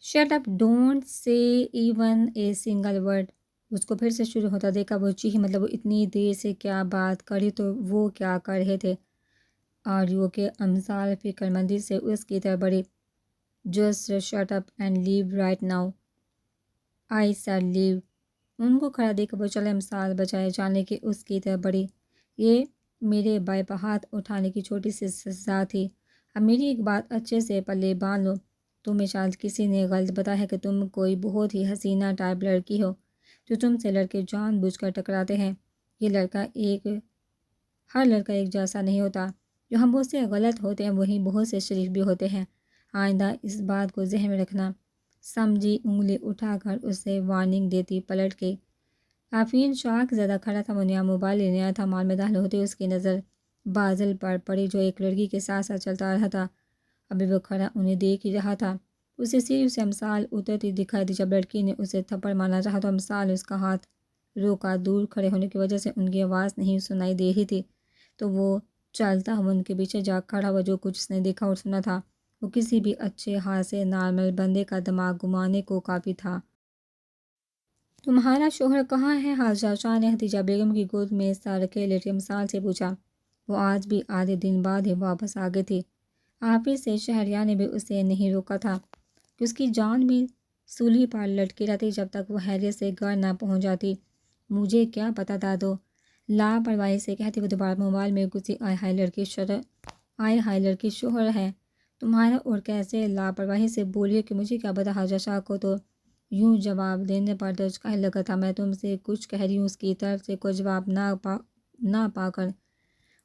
Shirt up don't say even a single word. اس کو پھر سے شروع ہوتا دیکھا وہ چیخی، مطلب وہ اتنی دیر سے کیا بات کری تو وہ کیا کر رہے تھے۔ آریو کے امثال فکر مندی سے اس کی طرف بڑھی۔ Just shut up and leave right now, I said leave. ان کو کھڑا دیکھ وہ چلے امثال بجائے جانے کے اس کی طرف بڑھی۔ یہ میرے بائیں پہ ہاتھ اٹھانے کی چھوٹی سی سزا تھی۔ اب میری ایک بات اچھے سے پلے باندھ لو، تمہیں شاید کسی نے غلط بتایا ہے کہ تم کوئی بہت ہی حسینہ ٹائپ لڑکی ہو جو تم سے لڑکے جان بوجھ کر ٹکراتے ہیں۔ یہ ہر لڑکا ایک جیسا نہیں ہوتا۔ جو ہم بہت سے غلط ہوتے ہیں وہیں بہت سے شریف بھی ہوتے ہیں۔ آئندہ اس بات کو ذہن میں رکھنا، سمجھی؟ انگلی اٹھا کر اسے وارننگ دیتی پلٹ کے۔ آفرین شاک زدہ کھڑا تھا، وہ نیا موبائل لینے آیا تھا۔ مال میں داخل ہوتے اس کی نظر بازل پر پڑی جو ایک لڑکی کے ساتھ ساتھ چلتا آ رہا تھا۔ ابھی وہ کھڑا انہیں دیکھ ہی رہا تھا۔ اسے سیڑھی سے امثال اترتی دکھائی دی۔ جب لڑکی نے اسے تھپڑ مارنا چاہا تو امثال اس کا ہاتھ روکا۔ دور کھڑے ہونے کی وجہ سے ان کی آواز نہیں سنائی دے رہی تھی، تو وہ چلتا ہوا ان کے پیچھے جا کھڑا ہوا۔ جو کچھ اس نے دیکھا اور سنا تھا وہ کسی بھی اچھے خاصے نارمل بندے کا دماغ گھمانے کو کافی تھا۔ تمہارا شوہر کہاں ہے؟ حاجہ شاہ نے ہتیجہ بیگم کی گود میں سر رکھے لیٹے امثال سے پوچھا۔ وہ آج بھی آدھے دن بعد ہی واپس آ گئی تھی۔ آفس سے شہریار نے بھی اسے نہیں روکا تھا کہ اس کی جان بھی سولی پر لٹکی رہتی جب تک وہ خیریت سے گھر نہ پہنچ جاتی۔ مجھے کیا پتہ دادو، لاپرواہی سے کہتی وہ دوبارہ موبائل میں گھسی۔ آئے ہائے لڑکی شوہر ہے تمہارا، اور کیسے لاپرواہی سے بولی کہ مجھے کیا پتہ۔ حاجہ شاہ کو تو یوں جواب دینے پر دھچکا لگا تھا۔ میں تم سے کچھ کہہ رہی ہوں۔ اس کی طرف سے کوئی جواب نہ پا کر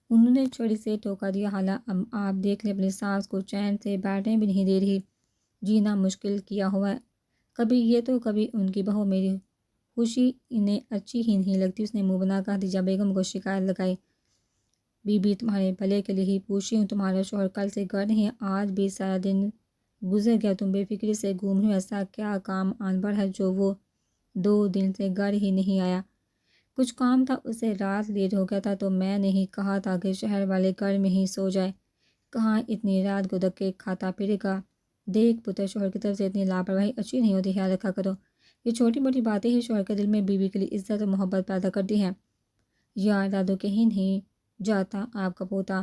انہوں نے چھڑی سے ٹوکا دیا۔ حالا اب آپ دیکھ لیں، اپنی ساس کو چین سے بیٹھنے بھی نہیں دے رہی، جینا مشکل کیا ہوا ہے۔ کبھی یہ تو کبھی ان کی بہو، میری خوشی انہیں اچھی ہی نہیں لگتی۔ اس نے منہ بنا کر ہتیجہ بیگم کو شکایت لگائی۔ بی بی تمہارے بھلے کے لیے ہی پوچھی ہوں، تمہارا شوہر کل سے گھر نہیں ہے، آج بھی سارا دن گزر گیا، تم بے فکری سے گھوم رہی ہو۔ ایسا کیا کام آن پڑ ہے جو وہ 2 دن سے گھر ہی نہیں آیا؟ کچھ کام تھا، اسے رات لیٹ ہو گیا تھا تو میں نے ہی کہا تھا کہ شہر والے گھر میں ہی سو جائے۔ کہاں اتنی رات کو دھکے کھاتا پھرے گا۔ دیکھ پتر، شوہر کی طرف سے اتنی لاپرواہی اچھی نہیں ہوتی، خیال رکھا کرو۔ یہ چھوٹی موٹی باتیں ہی شوہر کے دل میں بیوی کے لیے عزت اور محبت پیدا کرتی ہیں۔ یار دادو، کہیں نہیں جاتا آپ کا پوتا،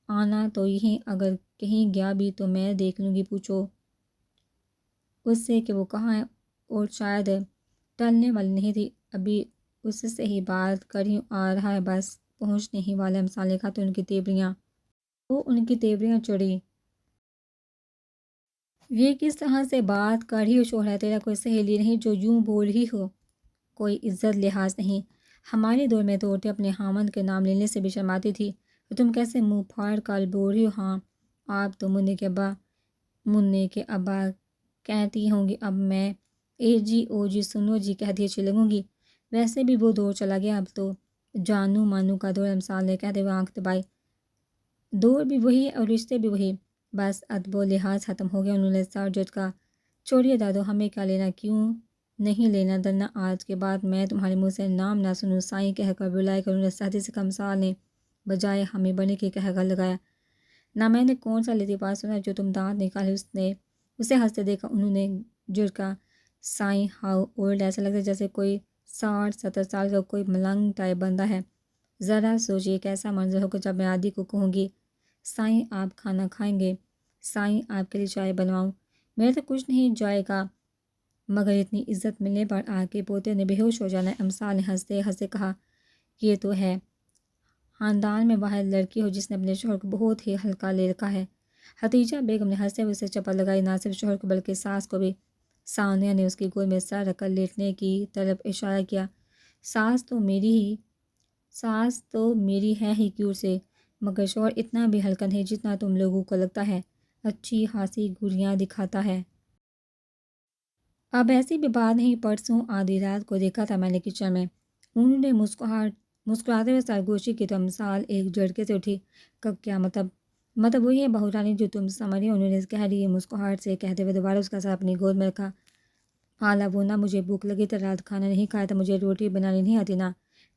آنا تو یہیں، اگر کہیں گیا بھی تو میں دیکھ لوں گی۔ پوچھو اس سے کہ وہ کہاں ہے، اور شاید ٹلنے والی نہیں تھی، ابھی اس سے ہی بات کر ہی آ رہا ہے، بس پہنچنے ہی والا ہے۔ امثال نے کہا تو ان کی تیوریاں چڑھی۔ یہ کس طرح سے بات کر رہی ہو؟ شوہر ہے تیرا، کوئی سہیلی نہیں جو یوں بول رہی ہو؟ کوئی عزت لحاظ نہیں؟ ہمارے دور میں تو عورتیں اپنے خامند کے نام لینے سے بھی شرماتی تھی، تو تم کیسے منہ پھاڑ کر بول رہی ہو؟ ہاں، آپ تو منع کے ابا کہتی ہوں گی، اب میں اے جی او جی سنو جی کہتی اچھی لگوں گی؟ ویسے بھی وہ دور چلا گیا، اب تو جانو مانو کا دور۔ امثال نے کہتے ہوئے آنکھ دبائی۔ دور بھی وہی اور رشتے بھی وہی، بس ادب و لحاظ ختم ہو گیا۔ انہوں نے سر جھٹکا۔ چھوڑیے دادو، ہمیں کیا لینا، کیوں نہیں لینا درنا، آج کے بعد میں تمہارے منہ سے نام نہ سنوں، سائیں کہہ کر بلائے کر انہوں نے سختی سے کہا۔ امثال نے بجائے ہمیں بنے کے کہہ کر لگایا، نہ میں نے کون سا لطیفہ سنا جو تم دانت نکالے۔ اس نے اسے ہنستے دیکھا، انہوں نے جھٹکا۔ سائیں ہاؤ اولڈ، ایسا لگتا ہے جیسے کوئی 60-70 سال کا کوئی ملنگ ٹائپ بندہ ہے۔ ذرا سوچیے کیسا منظر ہوگا جب میں عادی کو کہوں گی، سائیں آپ کھانا کھائیں گے، سائیں آپ کے لیے چائے بنواؤں؟ میرا تو کچھ نہیں جائے گا، مگر اتنی عزت ملنے پر آپ کے پوتے نے بے ہوش ہو جانا ہے۔ امثال نے ہنستے ہنستے کہا، یہ تو ہے خاندان میں واحد لڑکی ہو جس نے اپنے شوہر کو بہت ہی ہلکا لے رکھا ہے۔ ہتیجہ بیگم نے ہنستے ہوئے اسے چپت لگائی، نہ صرف شوہر کو بلکہ ساس کو بھی۔ ثانیہ نے اس کی گود میں سر رکھ کر لیٹنے کی طرف اشارہ کیا۔ ساس تو میری ہے ہی کیوٹ سے، مگر شوہر اتنا بھی ہلکا نہیں جتنا تم لوگوں کو لگتا ہے، اچھی خاصی گھریاں دکھاتا ہے۔ اب ایسی بھی بات نہیں، پرسوں آدھی رات کو دیکھا تھا میں نے کچن میں۔ انہوں نے مسکراتے ہوئے سرگوشی کی تو امثال ایک جھٹکے سے اٹھی۔ کیا مطلب وہی ہے بہو رانی جو تم سمجھ رہی ہو، انہوں نے گہری مسکراہٹ سے کہتے ہوئے دوبارہ اس کا سر اپنی گود میں رکھا۔ حالا وہ نہ مجھے بھوک لگی تھی، رات کھانا نہیں کھایا تھا، مجھے روٹی بنانی نہیں آتی نا۔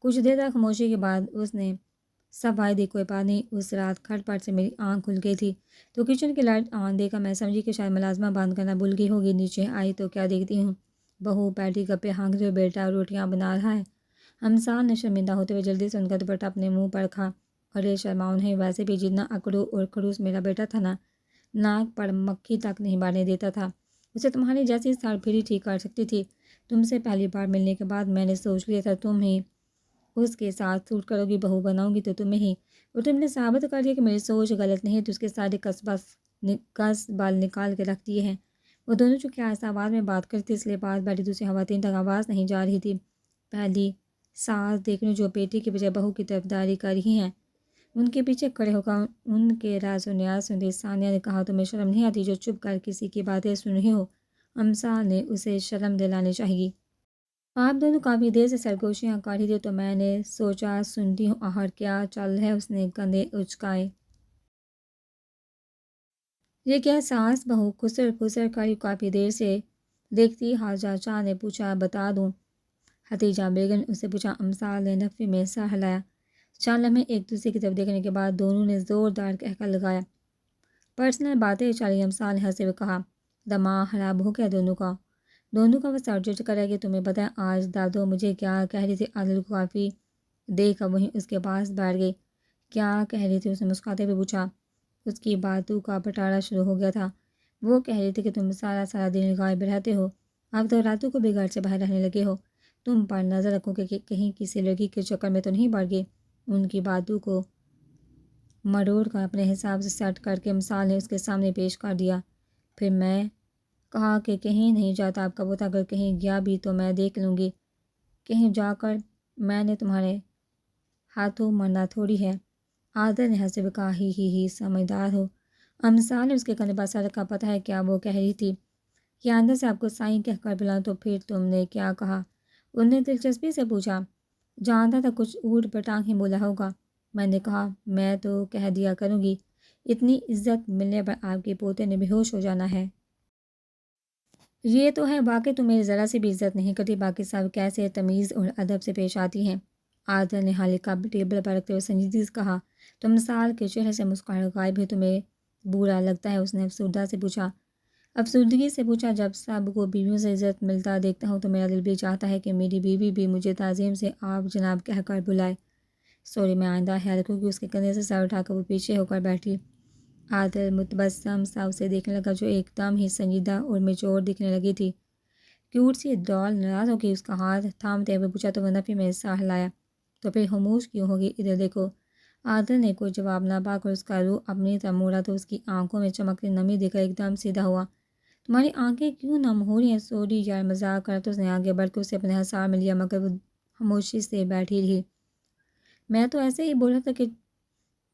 کچھ دیر تک خاموشی کے بعد اس نے سوائے کوئی بات نہیں، اس رات کھٹ پٹ سے میری آنکھ کھل گئی تھی تو کچن کی لائٹ آن دیکھا میں سمجھی کہ شاید ملازمہ بند کرنا بھول گئی ہوگی۔ نیچے آئی تو کیا دیکھتی ہوں، بہو بیٹھی گپے ہانکتے ہوئے بیٹا روٹیاں بنا رہا ہے۔ ہمسائے نے شرمندہ ہوتے ہوئے جلدی سے ان کا دوپٹہ اپنے منہ پر رکھا۔ ارے شرماؤ نہیں، ویسے بھی جتنا اکڑو اور کھڑوس میرا بیٹا تھا نا، ناک پر مکھی تک نہیں بارنے دیتا تھا، اسے تمہاری جیسی ساڑ پھیری ٹھیک کر سکتی تھی۔ تم سے پہلی بار ملنے کے بعد میں نے سوچ لیا تھا تم ہی اس کے ساتھ سوٹ کرو گی، بہو بناؤں گی تو تمہیں ہی، اور تم نے ثابت کر دیا کہ میری سوچ غلط نہیں تو اس کے سارے کس بال نکال کے رکھ دیے ہیں۔ وہ دونوں چونکہ آہستہ آواز میں بات کرتی اس لیے پاس بیٹھی دوسری خواتین تک آواز نہیں جا رہی تھی۔ پہلی ساس دیکھنے جو بیٹی کی بجائے بہو کی طرفداری کر رہی ہیں، ان کے پیچھے کھڑے ہو کر ان کے راز و نیاز سنتی ثانیہ نے کہا تمہیں شرم نہیں آتی جو چپ کر کسی کی باتیں سن رہی ہو؟ امثال نے اسے شرم دلانی چاہیے۔ آپ دونوں کافی دیر سے سرگوشیاں کر رہی تھی تو میں نے سوچا سنتی ہوں آخر کیا چل ہے۔ اس نے کندھے اچکائے۔ یہ کیا ساس بہو خسر خسر کر کافی دیر سے دیکھتی حاجہ چاہ نے پوچھا بتا دوں حتیجہ بیگم نے اسے پوچھا۔ امثال نے نفی میں سر ہلایا۔ چند لمحے ایک دوسرے کی طرف دیکھنے کے بعد دونوں نے زوردار قہقہ لگایا۔ پرسنل باتیں چلی، امثال نے ہنستے ہوئے کہا۔ دماغ خراب ہو گیا دونوں کا وہ سر جھٹک رہ گیا۔ تمہیں پتہ ہے آج دادو مجھے کیا کہہ رہی تھی؟ عادل کو کافی دیکھ کر وہیں اس کے پاس بیٹھ گئی۔ کیا کہہ رہی تھی؟ اس نے مسکراتے ہوئے پوچھا۔ اس کی باتوں کا بٹارا شروع ہو گیا تھا۔ وہ کہہ رہی تھی کہ تم سارا دن غائب رہتے ہو، اب تو راتوں کو بھی گھر سے باہر رہنے لگے ہو، تم پر نظر رکھو کہ کہیں کسی لڑکی کے چکر میں تو نہیں پڑ گئی۔ ان کی باتوں کو مروڑ کر اپنے حساب سے سیٹ کر کے امثال نے اس کے سامنے پیش کر دیا۔ پھر میں کہا کہ کہیں نہیں جاتا آپ کا بوتا، اگر کہیں گیا بھی تو میں دیکھ لوں گی، کہیں جا کر میں نے تمہارے ہاتھوں مرنا تھوڑی ہے۔ عادل نے ہنستے ہوئے کہا ہی سمجھدار ہو۔ امثال نے اس کے کندھے پر سر رکھا۔ پتہ ہے کیا وہ کہہ رہی تھی؟ یا اندر سے آپ کو سائیں کہہ کر بلاؤں؟ تو پھر تم نے کیا کہا؟ انہوں نے دلچسپی سے پوچھا۔ جانتا تھا کچھ اوٹ پٹانگ ہی بولا ہوگا۔ میں نے کہا میں تو کہہ دیا کروں گی، اتنی عزت ملنے پر آپ کے پوتے نے بے ہوش ہو جانا ہے۔ یہ تو ہے، واقعی تم میری ذرا سی بھی عزت نہیں کرتی، باقی سب کیسے تمیز اور ادب سے پیش آتی ہیں۔ عادل نے حالی کپ ٹیبل پر رکھتے ہوئے سنجیدگی سے کہا۔ تو امثال کے چہرے سے مسکراہٹ غائب ہوئی۔ تمہیں برا لگتا ہے؟ اس نے افسردگی سے پوچھا۔ جب سب کو بیویوں سے عزت ملتا دیکھتا ہوں تو میرا دل بھی چاہتا ہے کہ میری بیوی بھی مجھے تعظیم سے آپ جناب کہہ کر بلائے۔ سوری، میں آئندہ خیال رکھوں گی۔ اس کے کندھے سے سر اٹھا کر وہ پیچھے ہو کر بیٹھی۔ عادل متبسم سا اسے دیکھنے لگا جو ایک دم ہی سنجیدہ اور میچور دکھنے لگی تھی۔ کیوٹ سی ڈال ناراض ہو کے اس کا ہاتھ تھامتے ہوئے پوچھا تو وہ نفی میں سر ہلایا۔ تو پھر خاموش کیوں ہوگی؟ ادھر دیکھو۔ عادل نے کوئی جواب نہ پا کر اس کا روح اپنی طرف موڑا تو اس کی آنکھوں میں چمکتی نمی دیکھ کر ایک دم سیدھا ہوا۔ تمہاری آنکھیں کیوں نم ہو رہی ہیں؟ سوری یار، مذاق کر تو اس نے آگے بڑھ کے اسے اپنے حصار میں لیا مگر وہ خاموشی سے بیٹھی رہی۔ میں تو ایسے ہی بول رہا تھا کہ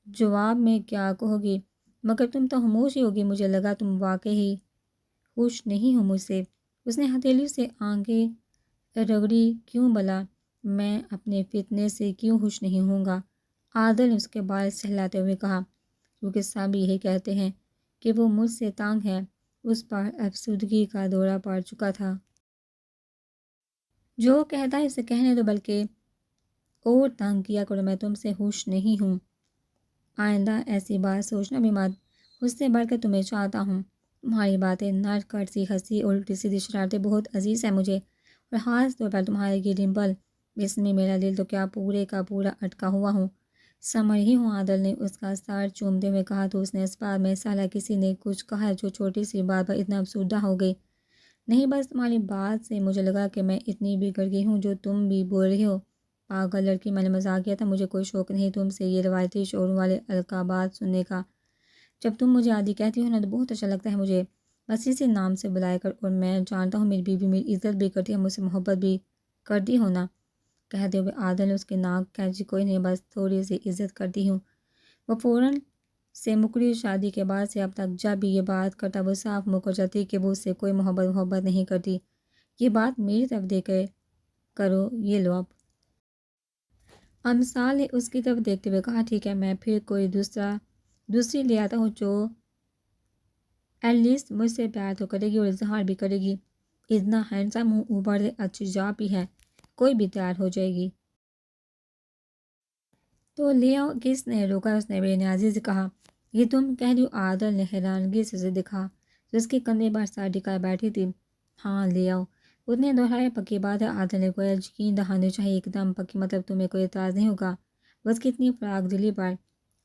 جواب میں کیا کہو گی، مگر تم تو خاموش ہی ہوگی، مجھے لگا تم واقعی خوش نہیں ہو مجھ سے۔ اس نے ہتھیلی سے آنکھیں رگڑی۔ کیوں بھلا میں اپنے فتنے سے کیوں خوش نہیں ہوں گا؟ عادل نے اس کے بال سہلاتے ہوئے کہا۔ کیونکہ سب یہی کہتے ہیں کہ وہ مجھ سے تنگ ہے۔ اس پر افسردگی کا دورہ پڑ چکا تھا۔ جو کہتا ہے اسے کہنے دو، بلکہ اور تنگ کیا کرو، میں تم سے خوش نہیں ہوں۔ آئندہ ایسی بات سوچنا بھی مت، اس سے بڑھ کر تمہیں چاہتا ہوں۔ تمہاری باتیں نر کٹسی ہنسی اور الٹی سیدھی شرارتیں بہت عزیز ہیں مجھے، اور خاص طور پر تمہارے یہ ڈمپل، اس میں میرا دل تو کیا پورے کا پورا اٹکا ہوا ہوں۔ سمجھ ہی ہوں، عادل نے اس کا سر چومتے ہوئے کہا۔ تو اس نے اس بات میں سالا کسی نے کچھ کہا جو چھوٹی سی بات پر اتنا افسردہ ہو گئی؟ نہیں، بس تمہاری بات سے مجھے لگا کہ میں اتنی بگڑ گئی ہوں جو تم بھی بول رہی ہو۔ پاگل لڑکی، میں نے مذاق کیا تھا، مجھے کوئی شوق نہیں تم سے یہ روایتی شعروں والے القابات سننے کا۔ جب تم مجھے عادی کہتی ہو نا تو بہت اچھا لگتا ہے مجھے، بس اسی نام سے بلایا کر، اور میں جانتا ہوں میری بیوی میری عزت بھی کرتی ہے، مجھ سے محبت بھی کرتی ہو نا۔ کہتے ہوئے عادل نے اس کے ناک کھینچی۔ کوئی نہیں، بس تھوڑی سی عزت کرتی ہوں۔ وہ فوراً سے مکری۔ شادی کے بعد سے اب تک جب بھی یہ بات کرتا وہ صاف منہ کر جاتی کہ وہ اس سے کوئی محبت نہیں کرتی۔ یہ بات میری طرف دے کے کرو، یہ لو اب۔ امثال نے اس کی طرف دیکھتے ہوئے کہا ٹھیک ہے، میں پھر کوئی دوسری لے آتا ہوں جو ایٹ لیسٹ مجھ سے پیار تو کرے گی اور اظہار بھی کرے گی۔ اتنا ہینڈسم ہوں، اوپر سے اچھی جاب بھی ہے، کوئی بھی تیار ہو جائے گی۔ تو لے آؤ، کس نے روکا؟ اس نے بے نیازی سے کہا۔ یہ تم کہہ رہی ہو؟ عادل نے حیرانگی سے اسے دکھا جو اس کے کندھے پر سر ٹکائے بیٹھی تھی۔ ہاں لے آؤ، اس نے دہرایا۔ پکی بات ہے، عادل نے کوئی یقین دہانی چاہیے۔ ایک دم پکی، مطلب تمہیں کوئی اعتراض نہیں ہوگا؟ بس کتنی فراغ دلی پر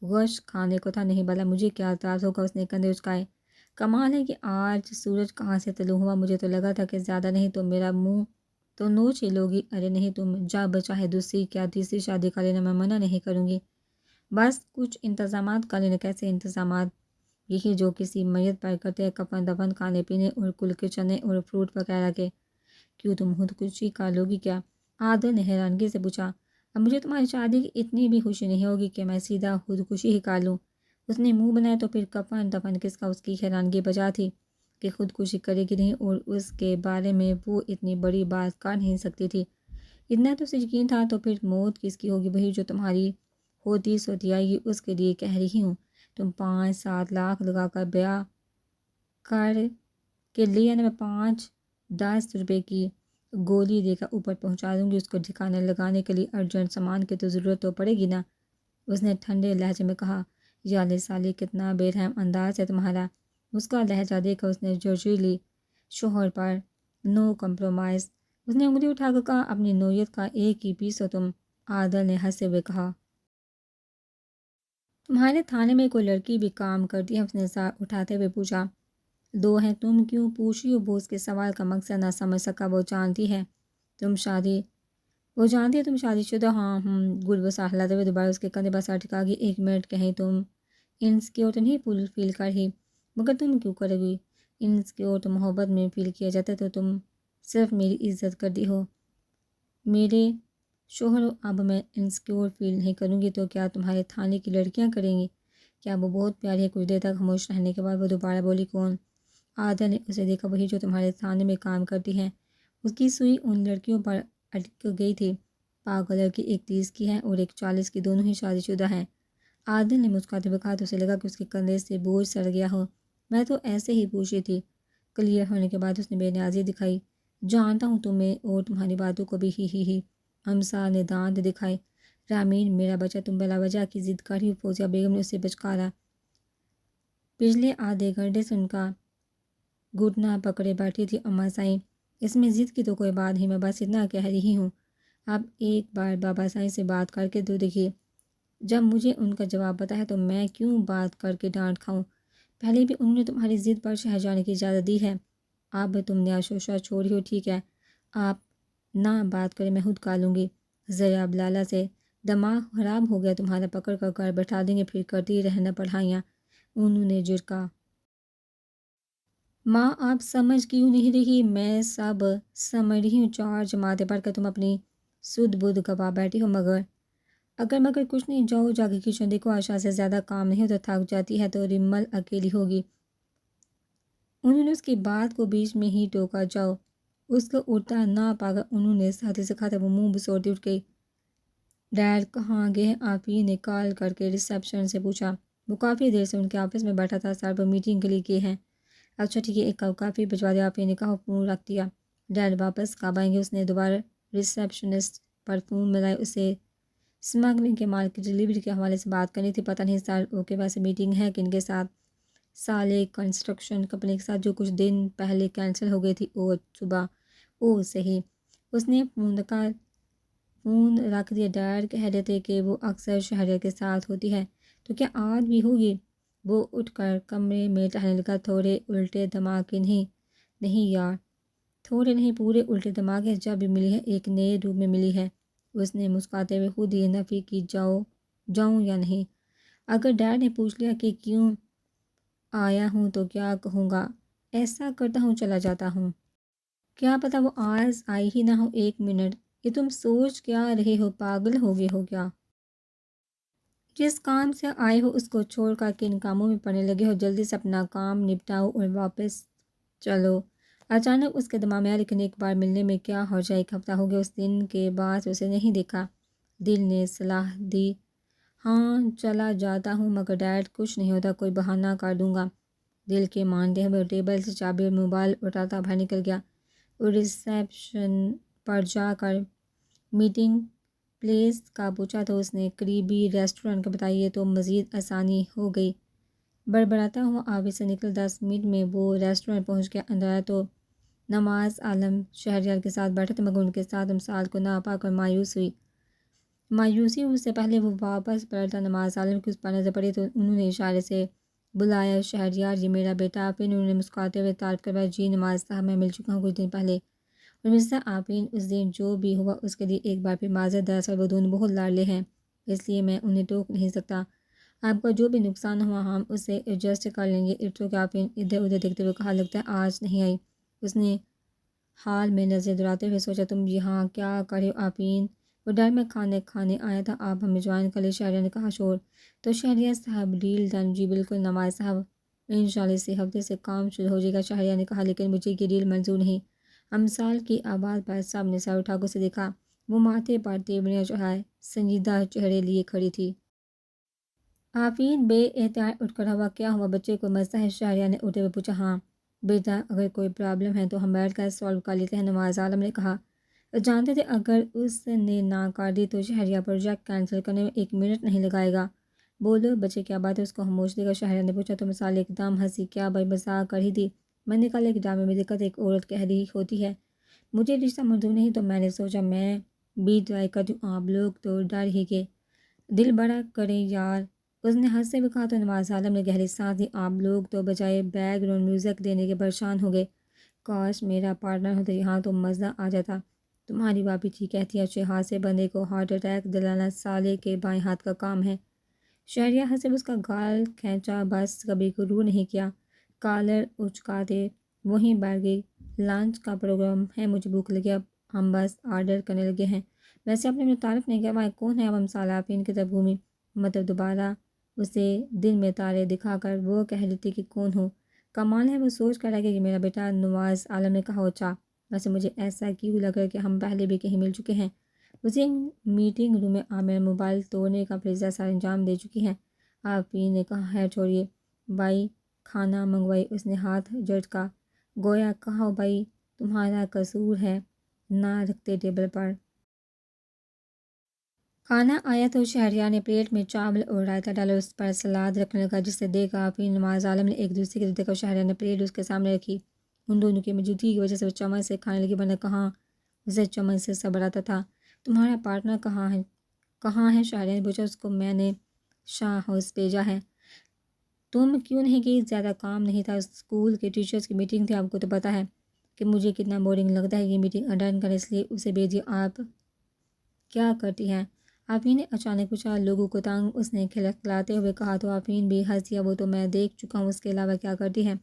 گوشت کھانے کو تھا، نہیں بھلا مجھے کیا اعتراض ہوگا؟ اس نے کندھے اچکائے۔ کمال ہے کہ آج سورج کہاں سے طلوع ہوا، مجھے تو لگا تھا کہ زیادہ نہیں تو میرا منہ تو نوچ ہی لوگی۔ ارے نہیں، تم جب چاہے دوسری کیا تیسری شادی کر لینا، میں منع نہیں کروں گی، بس کچھ انتظامات کر لینا۔ کیسے انتظامات؟ یہی جو کسی میت پر کرتے ہیں، کفن دفن، کھانے پینے اور کل کے چنے اور فروٹ وغیرہ کے۔ کیوں، تم خودکشی کر لو گی کیا؟ عادل نے حیرانگی سے پوچھا۔ اب مجھے تمہاری شادی کی اتنی بھی خوشی نہیں ہوگی کہ میں سیدھا خودکشی ہی کر لوں؟ اس نے منہ بنایا۔ تو پھر کفن دفن کس کا؟ اس کی حیرانگی بجا تھی کہ خودکشی کرے گی نہیں، اور اس کے بارے میں وہ اتنی بڑی بات کر نہیں سکتی تھی۔ اتنا تو اسے یقین تھا۔ تو پھر موت کس کی ہوگی؟ وہی جو تمہاری ہوتی سوتی آئے گی، اس کے لیے کہہ رہی ہوں۔ تم 5-7 لاکھ لگا کر بیاہ کر کے لیے نا، میں 5-10 روپے کی گولی دے کر اوپر پہنچا دوں گی اس کو ٹھکانے لگانے کے لیے۔ ارجنٹ سامان کی تو ضرورت تو پڑے گی نا، اس نے ٹھنڈے لہجے میں کہا۔ یا سالی، کتنا بے رحم انداز ہے تمہارا۔ اس کا لہجہ دیکھ کر اس نے جوشیلی شوہر پر نو کمپرومائز۔ اس نے انگلی اٹھا کر کہا، اپنی نوعیت کا ایک ہی پیس ہو تم۔ عادل نے ہنستے ہوئے کہا۔ تمہارے تھانے میں کوئی لڑکی بھی کام کرتی ہے؟ اس نے سر اٹھاتے ہوئے پوچھا۔ 2 ہیں۔ تم کیوں پوچھ رہی ہو؟ وہ اس کے سوال کا مقصد نہ سمجھ سکا۔ وہ جانتی ہے تم شادی شدہ؟ ہاں گل وہ سہلاتے ہوئے دوبارہ اس کے کندھے پر سر ٹکا گئی۔ 1 منٹ، کہیں تم انسیکیور تو نہیں فیل کر رہی؟ مگر تم کیوں کرے گی انسیکیور؟ تو محبت میں فیل کیا جاتا ہے، تو تم صرف میری عزت کرتی ہو، میرے شوہر ہو۔ اب میں انسیکیور فیل نہیں کروں گی تو کیا تمہارے تھانے کی لڑکیاں کریں گی؟ کیا وہ بہت پیاری ہے؟ کچھ دیر تک خاموش رہنے کے بعد وہ دوبارہ بولی۔ کون؟ عادل نے اسے دیکھا۔ وہی جو تمہارے تھانے میں کام کرتی ہیں۔ اس کی سوئی ان لڑکیوں پر اٹک گئی تھی۔ پاگل لڑکی، ایک 30 کی ہے اور ایک 40 کی، دونوں ہی شادی شدہ ہیں۔ عادل نے مسکراتے ہوئے کہا تو اسے لگا کہ اس کے کندھے سے بوجھ سڑ گیا ہو۔ میں تو ایسے ہی پوچھ رہی تھی۔ کلیئر ہونے کے بعد اس نے بے نیازی دکھائی۔ جانتا ہوں تمہیں اور تمہاری باتوں کو بھی، ہی۔ ہمسا نے دانت دکھائے۔ رامین میرا بچہ، تم بلا وجہ کی ضد کر رہی ہو، فوزیہ بیگم نے اسے بچکارا۔ پچھلے آدھے گھنٹے سے ان کا گھٹنا پکڑے بیٹھی تھی اماں سائیں۔ اس میں ضد کی تو کوئی بات نہیں، میں بس اتنا کہہ رہی ہوں۔ اب ایک بار بابا سائیں سے بات کر کے تو دیکھیے، جب مجھے ان کا جواب پتہ ہے تو میں کیوں بات کر کے ڈانٹ کھاؤں؟ پہلے بھی انہوں نے تمہاری ضد پر شہر جانے کی اجازت دی ہے۔ اب تم نے آشوشا چھوڑی ہو، ٹھیک ہے، آپ نہ بات کریں، میں خود کر لوں گی۔ ذرا اب لالا سے دماغ خراب ہو گیا تمہارا، پکڑ کر گھر بیٹھا دیں گے، پھر کرتی رہنا پڑھائیاں، انہوں نے جھڑکا۔ ماں آپ سمجھ کیوں نہیں رہی؟ میں سب سمجھ رہی ہوں، 4 جماعتیں پڑھ کر تم اپنی سدھ بدھ گوا بیٹھی ہو، مگر کچھ نہیں، جاؤ جا کے کچن دیکھو، آشا سے زیادہ کام نہیں ہوتا، تھک جاتی ہے تو رمل اکیلی ہوگی۔ انہوں نے اس کی بات کو بیچ میں ہی ٹوکا۔ جاؤ، اس کو اٹھتا نہ پا کر انہوں نے ساتھی سے کھاتے وہ منہ بسوڑتی اٹھ گئی۔ ڈیڈ کہاں گئے؟ آپ ہی نے کال کر کے ریسیپشن سے پوچھا۔ وہ کافی دیر سے ان کے آفس میں بیٹھا تھا، سر پر میٹنگ کے لیے گئے ہیں۔ اچھا ٹھیک ہے، 1 کپ کافی بھجوا دیا، آپ ہی نے کہا، فون رکھ دیا۔ ڈیڈ واپس کب آئیں گے؟ اس نے دوبارہ ریسیپشنسٹ پر فون ملایا۔ اسے اسمگلنگ کے مال کی ڈلیوری کے حوالے سے بات کرنی تھی۔ پتہ نہیں سر، اوکے، ویسے میٹنگ ہے کن کے ساتھ؟ سالے کنسٹرکشن کمپنی کے ساتھ، جو کچھ دن پہلے کینسل ہو گئی تھی۔ صبح، صحیح۔ اس نے فون رکھ دیا۔ ڈیڈ کہہ رہے تھے کہ وہ اکثر شہریار کے ساتھ ہوتی ہے، تو کیا آج بھی ہوگی؟ وہ اٹھ کر کمرے میں ٹہلنے لگا۔ تھوڑے الٹے دماغ کے نہیں یار، تھوڑے نہیں، پورے الٹے دماغ ہے۔ جب بھی ملی ہے ایک نئے روپ میں ملی ہے۔ اس نے مسکراتے ہوئے خود ہی نفی کی، جاؤں یا نہیں؟ اگر ڈیڈ نے پوچھ لیا کہ کیوں آیا ہوں تو کیا کہوں گا؟ ایسا کرتا ہوں چلا جاتا ہوں۔ کیا پتہ وہ آج آئی ہی نہ ہو۔ 1 منٹ، یہ تم سوچ کیا رہے ہو؟ پاگل ہو گئے ہو کیا؟ جس کام سے آئے ہو اس کو چھوڑ کر کن کاموں میں پڑنے لگے ہو؟ جلدی سے اپنا کام نپٹاؤ اور واپس چلو۔ اچانک اس کے دماغ میں آیا، لیکن ایک بار ملنے میں کیا حرج ہے؟ 1 ہفتہ ہو گیا اس دن کے بعد اسے نہیں دیکھا۔ دل نے صلاح دی، ہاں چلا جاتا ہوں، مگر ڈیڈ کچھ نہیں ہوتا، کوئی بہانہ کر دوں گا۔ دل کے مانتے ہوئے ٹیبل سے چابی اور موبائل اٹھاتا باہر نکل گیا اور ریسیپشن پر جا کر میٹنگ پلیس کا پوچھا تو اس نے قریبی ریسٹورنٹ کا بتائیے تو مزید آسانی ہو گئی۔ بڑبڑاتا ہوا آفس سے نکل 10 منٹ میں وہ ریسٹورنٹ پہنچ گیا۔ اندر آیا تو نماز عالم شہریار کے ساتھ بیٹھا تھا، مگر ان کے ساتھ امسال کو نہ پا کر مایوسی اس سے پہلے وہ واپس پلٹا۔ نماز عالم کی اس پر نظر پڑی تو انہوں نے اشارے سے بلایا، شہریار یہ میرا بیٹا آفرین۔ انہوں نے مسکراتے ہوئے تعارف کروایا، جی نماز صاحب میں مل چکا ہوں کچھ دن پہلے۔ اور مسٹر آفرین اس دن جو بھی ہوا اس کے لیے ایک بار پھر معذرت، دراصل وہ دونوں بہت لاڈلے ہیں اس لیے میں انہیں ٹوک نہیں سکتا۔ آپ کا جو بھی نقصان ہوا ہم اسے ایڈجسٹ کر لیں گے۔ اٹھو کہ آفرین ادھر ادھر دیکھتے ہوئے کہا، لگتا ہے آج نہیں آئی۔ اس نے حال میں نظر دوڑاتے ہوئے سوچا، تم یہاں کیا کر رہے ہو آفرین؟ وہ ڈر میں کھانے آیا تھا، آپ ہمیں جوائن کر لیں۔ شہریار نے کہا، شور تو شہریار صاحب ڈیل ڈن؟ جی بالکل نماز صاحب، انشاءاللہ اسی ہفتے سے کام شروع ہو جائے گا۔ شہریار نے کہا، لیکن مجھے یہ ڈیل منظور نہیں۔ امسال کی آواز پر سب نے سر اٹھا کر اسے دیکھا۔ وہ ماتھے پر تیوریاں چڑھائے سنجیدہ چہرے لیے کھڑی تھی۔ آفرین بے احتیاط اٹھ کھڑا ہوا، کیا ہوا بچے کو مسئلہ ہے؟ شہریار نے اٹھتے ہوئے پوچھا، ہاں بیٹا، اگر کوئی پرابلم ہے تو ہم بیٹھ کر سالو کر لیتے ہیں، نواز عالم نے کہا۔ جانتے تھے اگر اس نے نہ کر دی تو شہریار پروجیکٹ کینسل کرنے میں 1 منٹ نہیں لگائے گا۔ بولو بچے کیا بات ہے؟ اس کو خاموش دے گا۔ شہریار نے پوچھا تو مثال ایک دم ہنسی، کیا بھائی مذاق کر ہی دی؟ میں نے کل ایک ڈرامے میں دیکھا تھا، ایک عورت کہہ رہی ہوتی ہے مجھے رشتہ منظور نہیں، تو میں نے سوچا میں بھی ٹرائی کرتی ہوں، آپ لوگ تو ڈر ہی کے دل بڑا کریں یار، اس نے ہنستے ہوئے کہا۔ تو نواز عالم نے گہری سانس لی، آپ لوگ تو بجائے بیک گراؤنڈ میوزک دینے کے پریشان ہو گئے، کاش میرا پارٹنر ہوتا، یہاں تو مزہ آ جاتا۔ تمہاری بابی ٹھیک کہتی ہے، اچھے ہاتھ سے بندے کو ہارٹ اٹیک دلانا سالے کے بائیں ہاتھ کا کام ہے۔ شہریار ہنسے، اس کا گال کھینچا، بس کبھی غرور نہیں کیا۔ کالر اچکاتے وہیں بیٹھ گئی، لنچ کا پروگرام ہے، مجھے بھوک لگی، اب ہم بس آرڈر کرنے لگے ہیں۔ ویسے آپ نے مجھے تعارف نہیں کیا، وہاں کون ہے؟ اب ہم آفرین کی طرف گھومی، مطلب دوبارہ اسے دن میں تارے دکھا کر وہ کہہ رہی تھی کہ کون ہو؟ کمال ہے، وہ سوچ کر رہ گیا کہ میرا بیٹا، نواز عالم نے کہا، اچھا ویسے مجھے ایسا کیوں لگ رہا ہے کہ ہم پہلے بھی کہیں مل چکے ہیں؟ اسی میٹنگ روم میں عامر موبائل توڑنے کا فریضہ سر انجام دے چکی ہیں۔ آفرین نے کہا، ہے چھوڑیے بھائی، کھانا منگوائی؟ اس نے ہاتھ جھٹکا، گویا کہا بھائی تمہارا قصور ہے، نہ رکھتے ٹیبل پر۔ کھانا آیا تو شہریار نے پلیٹ میں چاول اور رائتا ڈالا، اس پر سلاد رکھنے لگا، جسے دیکھ آفرین نواز عالم نے ایک دوسرے کی طرف دیکھا۔ شہریار نے پلیٹ اس کے سامنے رکھی، ان دونوں کی موجودگی کی وجہ سے وہ چمچ سے کھانے لگی، ورنہ کہاں اسے چمچ سے صبر آتا تھا۔ تمہارا پارٹنر کہاں ہے؟ شہریار نے پوچھا۔ اس کو میں نے شاہ ہاؤس بھیجا ہے۔ تم کیوں نہیں گئی؟ زیادہ کام نہیں تھا، اسکول کے ٹیچرز کی میٹنگ تھی، آپ کو تو پتہ ہے کہ مجھے کتنا بورنگ لگتا ہے یہ میٹنگ اٹینڈ کرنے، اس لیے اسے بھیجیے۔ آپ کیا کرتی ہیں؟ آفرین نے اچانک پوچھا، لوگوں کو تنگ، اس نے کھلکھلاتے ہوئے کہا، تو آفرین بھی ہنس دیا، وہ تو میں دیکھ چکا ہوں، اس کے علاوہ کیا کرتی ہے؟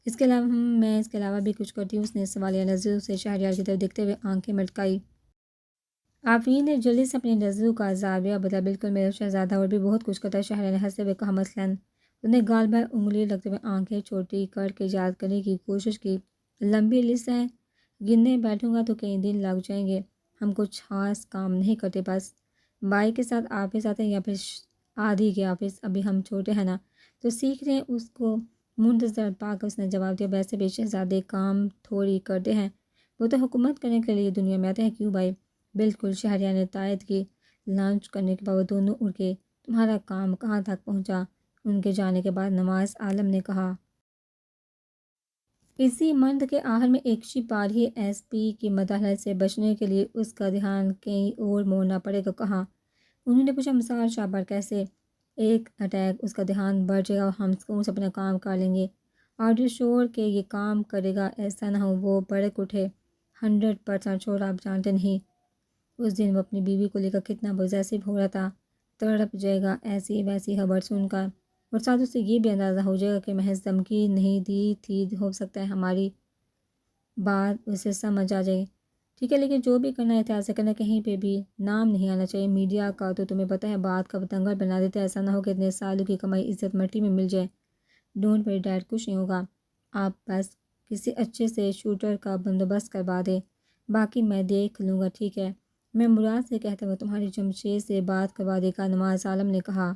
اس کے علاوہ بھی کچھ کرتی ہوں، اس نے سوالیہ نظروں سے شہریار کی طرف دیکھتے ہوئے آنکھیں مٹکائی۔ آفرین نے جلدی سے اپنی نظروں کا زاویہ بدلا، بالکل میرا شہزادہ اور بھی بہت کچھ کرتا ہے۔ شہریار نے ہنستے ہوئے کہا، مثلاً؟ اس نے گال پر انگلی رکھتے ہوئے آنکھیں چھوٹی کر کے یاد کرنے کی کوشش کی، لمبی لسٹ ہے، گننے بیٹھوں گا تو کئی دن لگ جائیں گے، ہم کچھ خاص کام نہیں کرتے، بس بھائی کے ساتھ آفس آتے ہیں یا پھر آدھی کے آفس، ابھی ہم چھوٹے ہیں نا تو سیکھ رہے ہیں۔ اس کو منتظر پا کر اس نے جواب دیا، ویسے بھی شہزادے کام تھوڑی کرتے ہیں، وہ تو حکومت کرنے کے لیے دنیا میں آتے ہیں، کیوں بھائی؟ بالکل، شہریار نے تائید کی۔ لنچ کرنے کے بعد وہ دونوں اڑ گئے۔ تمہارا کام کہاں تک پہنچا؟ ان کے جانے کے بعد نواز عالم نے کہا۔ اسی منتھ کے آخر میں ایک شپ آ رہی ہے، ایس پی کی مداخلت سے بچنے کے لیے اس کا دھیان کہیں اور موڑنا پڑے گا، کہاں؟ انہوں نے پوچھا، مسار شاہ پر کیسے؟ ایک اٹیک، اس کا دھیان بڑھ جائے گا اور ہم سکون سے اپنا کام کر لیں گے۔ آرڈر شور کہ یہ کام کرے گا، ایسا نہ ہو وہ بھڑک اٹھے۔ 100% شور، آپ جانتے نہیں اس دن وہ اپنی بیوی کو لے کر کتنا پوزیسو ہو رہا تھا، تڑپ جائے گا ایسی ویسی خبر سن کر، اور ساتھ اسے یہ بھی اندازہ ہو جائے گا کہ محض دھمکی نہیں دی تھی، ہو سکتا ہے ہماری بات اسے سمجھ آ جائے۔ ٹھیک ہے، لیکن جو بھی کرنا ہے احتیاط سے کرنا، کہیں پہ بھی نام نہیں آنا چاہیے، میڈیا کا تو تمہیں پتہ ہے بات کا بتنگڑ بنا دیتے، ایسا نہ ہو کہ اتنے سالوں کی کمائی عزت مٹی میں مل جائے۔ ڈونٹ وری ڈیڈ، کچھ نہیں ہوگا، آپ بس کسی اچھے سے شوٹر کا بندوبست کروا دیں، باقی میں دیکھ لوں گا، ٹھیک ہے؟ میں مراد سے کہتا ہوں تمہاری جمشید سے بات کروا دے گا، نواز عالم نے کہا۔